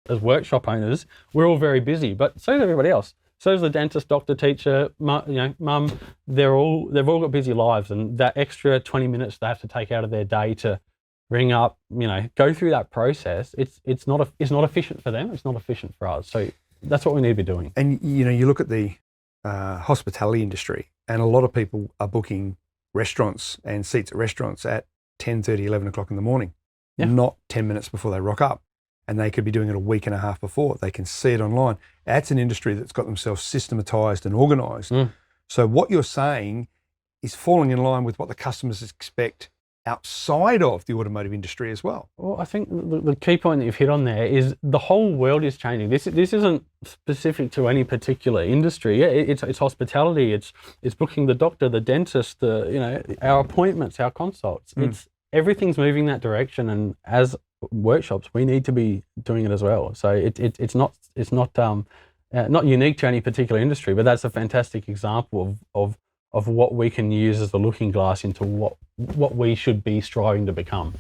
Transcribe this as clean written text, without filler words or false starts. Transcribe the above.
as workshop owners, we're all very busy, but so is everybody else. So is the dentist, doctor, teacher, mum. They've all got busy lives, and that extra 20 minutes they have to take out of their day to ring up, go through that process. It's not efficient for them. It's not efficient for us. So that's what we need to be doing. And you look at the hospitality industry, and a lot of people are booking restaurants and seats at restaurants at 10:30, 11 o'clock in the morning, not 10 minutes before they rock up. And they could be doing it a week and a half before. They can see it online. That's an industry that's got themselves systematized and organized. So what you're saying is falling in line with what the customers expect outside of the automotive industry as well. Well, I think the key point that you've hit on there is the whole world is changing. This isn't specific to any particular industry. It's hospitality. It's booking the doctor, the dentist, our appointments, our consults. Everything's moving that direction, and as workshops, we need to be doing it as well. So it's not unique to any particular industry, but that's a fantastic example of what we can use as the looking glass into what we should be striving to become.